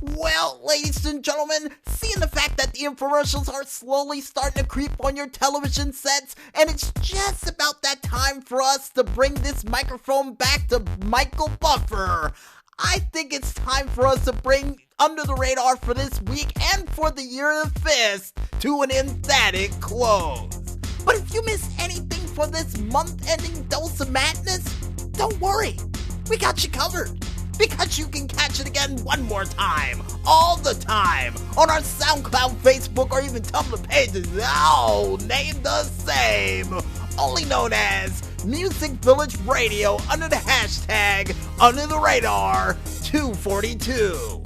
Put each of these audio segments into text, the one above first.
Well, ladies and gentlemen, seeing the fact that the infomercials are slowly starting to creep on your television sets, and it's just about that time for us to bring this microphone back to Michael Buffer, I think it's time for us to bring Under the Radar for this week and for the Year of the Fist to an emphatic close. But if you missed anything for this month-ending dose of madness, don't worry, we got you covered. Because you can catch it again one more time, all the time, on our SoundCloud, Facebook, or even Tumblr pages, all named the same, only known as Music Village Radio under the hashtag Under the Radar 242.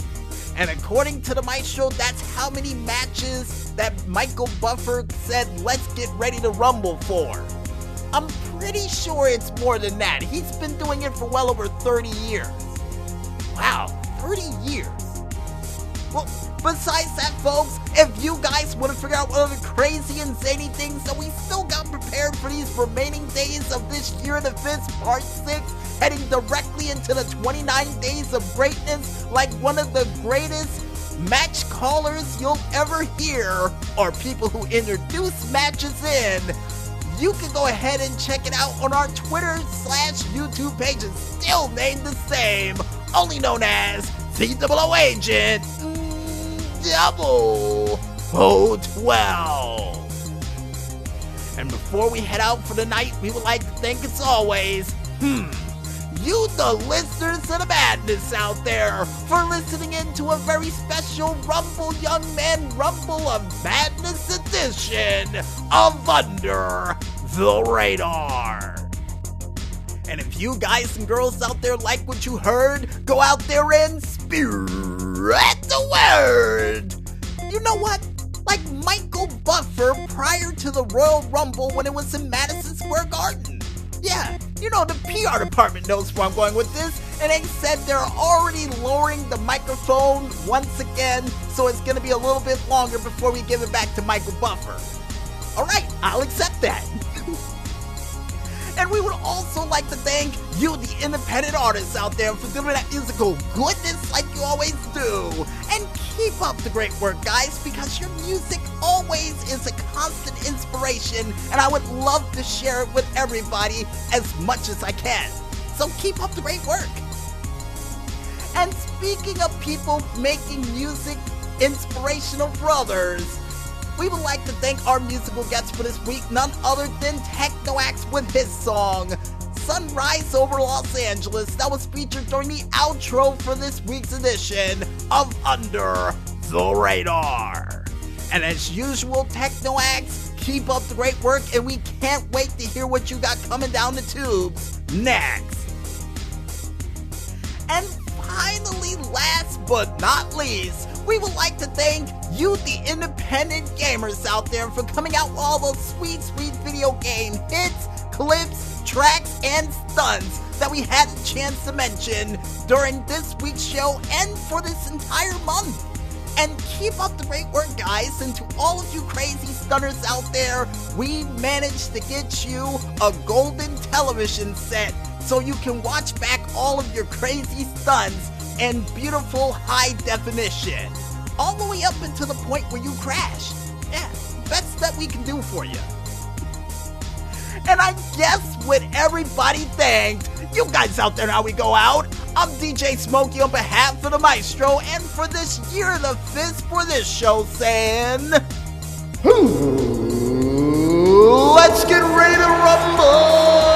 And according to the Maestro, that's how many matches that Michael Buffer said, let's get ready to rumble for. I'm pretty sure it's more than that. He's been doing it for well over 30 years. Wow, 30 years. Well, besides that, folks, if you guys want to figure out what other crazy and zany things that we still got prepared for these remaining days of this Year of the Fist Part 6, heading directly into the 29 days of greatness like one of the greatest match callers you'll ever hear, or people who introduce matches in, you can go ahead and check it out on our Twitter/YouTube pages, still named the same, only known as COO Agent 012. And before we head out for the night, we would like to thank, as always, you, the listeners of the madness out there, for listening in to a very special Rumble Young Man Rumble of Madness edition of Under the Radar. And if you guys and girls out there like what you heard, go out there and spread the word. You know what? Like Michael Buffer prior to the Royal Rumble when it was in Madison Square Garden. Yeah, you know, the PR department knows where I'm going with this, and they said they're already lowering the microphone once again, so it's going to be a little bit longer before we give it back to Michael Buffer. Alright, I'll accept that. And we would also like to thank you, the independent artists out there, for doing that musical goodness like you always do. And keep up the great work, guys, because your music always is a constant inspiration, and I would love to share it with everybody as much as I can. So keep up the great work. And speaking of people making music inspirational for others, we would like to thank our musical guest for this week, none other than Tekno AXE with his song, Sunrise Over Los Angeles, that was featured during the outro for this week's edition of Under the Radar. And as usual, Tekno AXE, keep up the great work, and we can't wait to hear what you got coming down the tubes next. And finally, last but not least, we would like to thank you, the independent gamers out there, for coming out with all those sweet, sweet video game hits, clips, tracks, and stunts that we had a chance to mention during this week's show and for this entire month. And keep up the great work, guys, and to all of you crazy stunners out there, we managed to get you a golden television set so you can watch back all of your crazy stunts in beautiful high definition, all the way up until the point where you crash. Yeah, best that we can do for you. And I guess with everybody thanked, you guys out there, now we go out. I'm DJ Smokey on behalf of the Maestro, and for this Year of the Fist for this show, saying, let's get ready to rumble!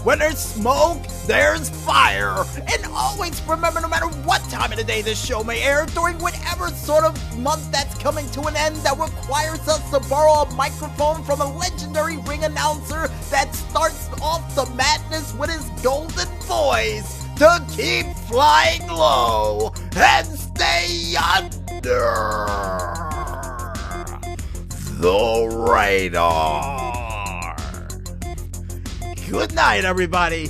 When there's smoke, there's fire. And always remember, no matter what time of the day this show may air, during whatever sort of month that's coming to an end that requires us to borrow a microphone from a legendary ring announcer that starts off the madness with his golden voice to keep flying low and stay under the radar. Good night, everybody.